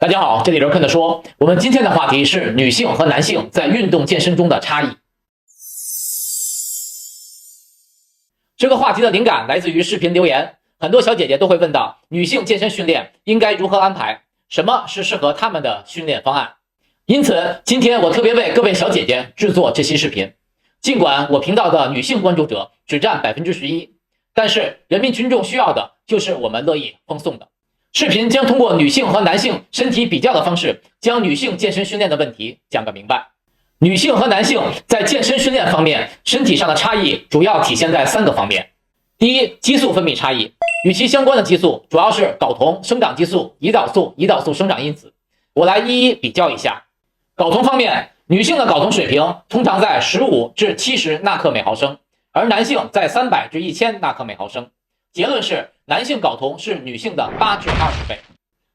大家好，这里是坤的说，我们今天的话题是女性和男性在运动健身中的差异。这个话题的灵感来自于视频留言，很多小姐姐都会问到女性健身训练应该如何安排，什么是适合她们的训练方案。因此，今天我特别为各位小姐姐制作这期视频。尽管我频道的女性关注者只占11%，但是人民群众需要的就是我们乐意奉送的。视频将通过女性和男性身体比较的方式，将女性健身训练的问题讲个明白。女性和男性在健身训练方面，身体上的差异主要体现在3个方面。第一，激素分泌差异，与其相关的激素主要是睾酮、生长激素、胰岛素、胰岛素生长因子。我来一一比较一下。睾酮方面，女性的睾酮水平通常在15至70纳克每毫升，而男性在300至1000纳克每毫升。结论是，男性睾酮是女性的8至20倍。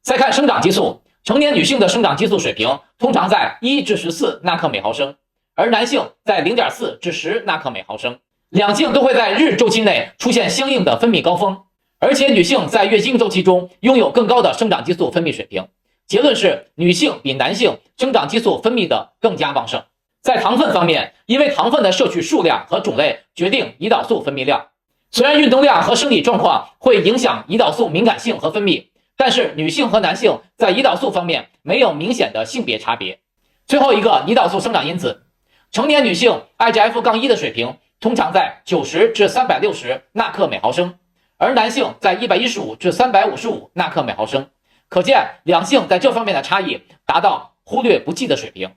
再看生长激素，成年女性的生长激素水平通常在1至14纳克每毫升，而男性在0.4至10纳克每毫升。两性都会在日周期内出现相应的分泌高峰，而且女性在月经周期中拥有更高的生长激素分泌水平。结论是，女性比男性生长激素分泌的更加旺盛。在糖分方面，因为糖分的摄取数量和种类决定胰岛素分泌量。虽然运动量和生理状况会影响胰岛素敏感性和分泌，但是女性和男性在胰岛素方面没有明显的性别差别。最后一个，胰岛素生长因子，成年女性 IGF-1 的水平通常在90至360纳克每毫升，而男性在115至355纳克每毫升。可见两性在这方面的差异达到忽略不计的水平。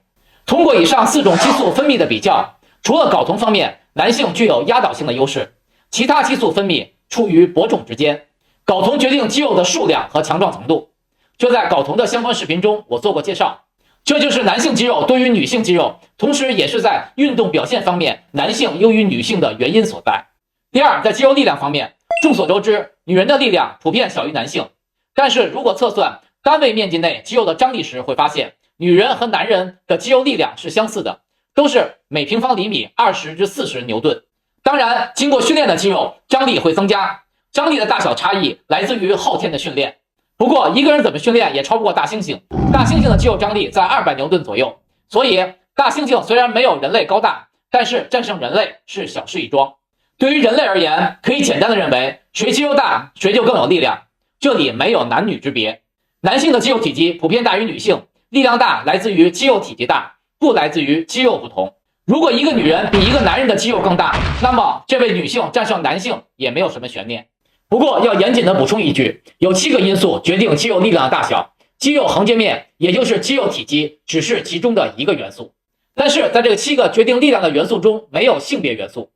通过以上4种激素分泌的比较，除了睾酮方面，男性具有压倒性的优势，其他激素分泌处于伯仲之间。睾酮决定肌肉的数量和强壮程度，这在睾酮的相关视频中我做过介绍。这就是男性肌肉多于女性肌肉，同时也是在运动表现方面男性优于女性的原因所在。第二，在肌肉力量方面，众所周知，女人的力量普遍小于男性，但是如果测算单位面积内肌肉的张力时，会发现女人和男人的肌肉力量是相似的，都是每平方厘米20至40牛顿。当然，经过训练的肌肉张力会增加，张力的大小差异来自于后天的训练。不过一个人怎么训练也超不过大猩猩，大猩猩的肌肉张力在200牛顿左右，所以大猩猩虽然没有人类高大，但是战胜人类是小事一桩。对于人类而言，可以简单的认为谁肌肉大谁就更有力量，这里没有男女之别。男性的肌肉体积普遍大于女性，力量大来自于肌肉体积大，不来自于肌肉不同。如果一个女人比一个男人的肌肉更大，那么这位女性战胜男性也没有什么悬念。不过要严谨的补充一句，有7个因素决定肌肉力量的大小，肌肉横截面也就是肌肉体积只是其中的一个元素。但是在这个7个决定力量的元素中没有性别元素。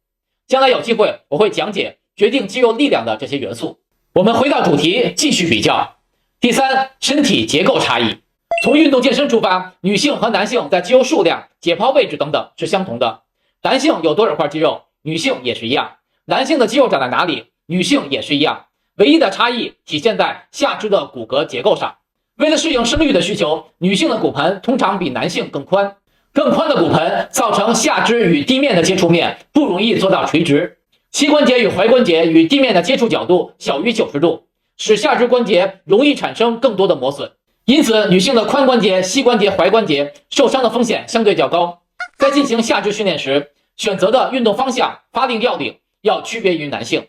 将来有机会我会讲解决定肌肉力量的这些元素。我们回到主题继续比较。第三，身体结构差异。从运动健身出发，女性和男性在肌肉数量、解剖位置等等是相同的。男性有多少块肌肉，女性也是一样。男性的肌肉长在哪里，女性也是一样。唯一的差异体现在下肢的骨骼结构上。为了适应生育的需求，女性的骨盆通常比男性更宽。更宽的骨盆造成下肢与地面的接触面不容易做到垂直，膝关节与踝关节与地面的接触角度小于90度，使下肢关节容易产生更多的磨损。因此，女性的髋关节、膝关节、踝关节受伤的风险相对较高。在进行下肢训练时，选择的运动方向、发力要领要区别于男性，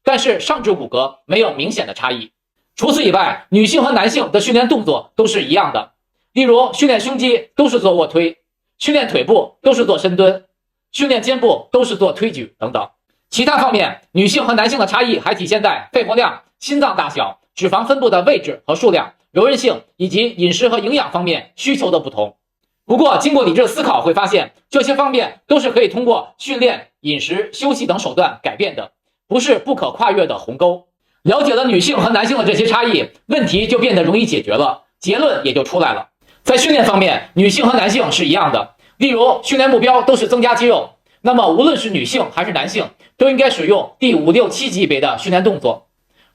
但是上肢骨骼没有明显的差异。除此以外，女性和男性的训练动作都是一样的，例如训练胸肌都是做卧推，训练腿部都是做深蹲，训练肩部都是做推举等等。其他方面，女性和男性的差异还体现在肺活量、心脏大小、脂肪分布的位置和数量、柔韧性以及饮食和营养方面需求的不同。不过经过理智思考会发现，这些方面都是可以通过训练、饮食、休息等手段改变的，不是不可跨越的鸿沟。了解了女性和男性的这些差异，问题就变得容易解决了，结论也就出来了。在训练方面，女性和男性是一样的，例如训练目标都是增加肌肉，那么无论是女性还是男性，都应该使用第5、6、7级别的训练动作，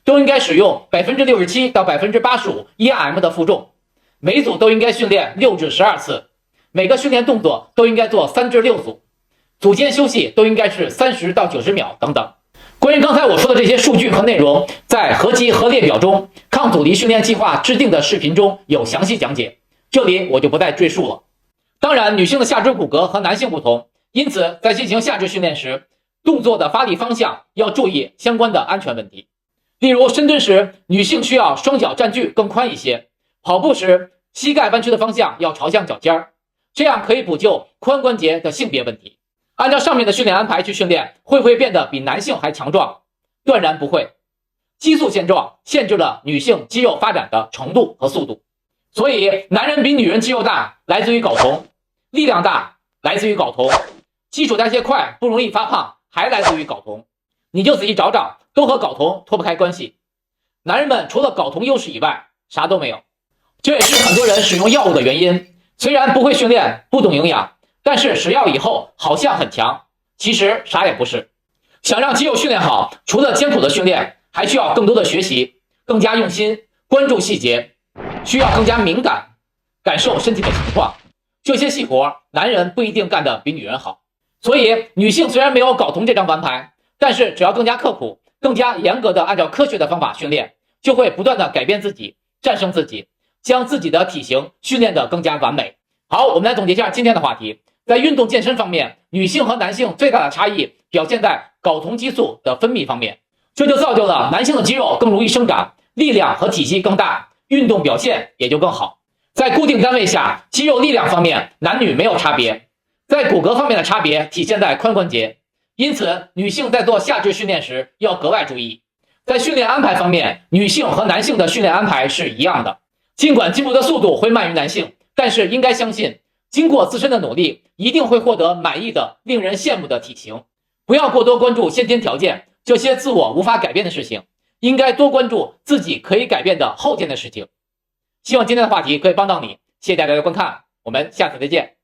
都应该使用67%到85% ERM 的负重，每组都应该训练6至12次，每个训练动作都应该做3至6组，组间休息都应该是30到90秒等等。关于刚才我说的这些数据和内容，在合集合列表中抗阻力训练计划制定的视频中有详细讲解，这里我就不再赘述了。当然，女性的下肢骨骼和男性不同，因此在进行下肢训练时，动作的发力方向要注意相关的安全问题。例如深蹲时，女性需要双脚占距更宽一些，跑步时膝盖弯曲的方向要朝向脚尖，这样可以补救髋关节的性别问题。按照上面的训练安排去训练，会不会变得比男性还强壮？断然不会。激素现状限制了女性肌肉发展的程度和速度，所以男人比女人肌肉大来自于睾酮，力量大来自于睾酮，基础代谢快不容易发胖还来自于睾酮。你就仔细找找，都和睾酮脱不开关系。男人们除了睾酮优势以外啥都没有，这也是很多人使用药物的原因。虽然不会训练不懂营养，但是食药以后好像很强，其实啥也不是。想让肌肉训练好，除了艰苦的训练，还需要更多的学习，更加用心，关注细节，需要更加敏感，感受身体的情况。这些细活男人不一定干得比女人好，所以女性虽然没有睾酮这张王牌，但是只要更加刻苦，更加严格的按照科学的方法训练，就会不断的改变自己，战胜自己，将自己的体型训练得更加完美。好，我们来总结一下今天的话题。在运动健身方面，女性和男性最大的差异表现在睾酮激素的分泌方面，这就造就了男性的肌肉更容易生长，力量和体积更大，运动表现也就更好。在固定单位下，肌肉力量方面男女没有差别，在骨骼方面的差别体现在髋关节，因此女性在做下肢训练时要格外注意。在训练安排方面，女性和男性的训练安排是一样的，尽管进步的速度会慢于男性，但是应该相信经过自身的努力，一定会获得满意的令人羡慕的体型。不要过多关注先天条件，这些自我无法改变的事情，应该多关注自己可以改变的后天的事情。希望今天的话题可以帮到你，谢谢大家的观看，我们下次再见。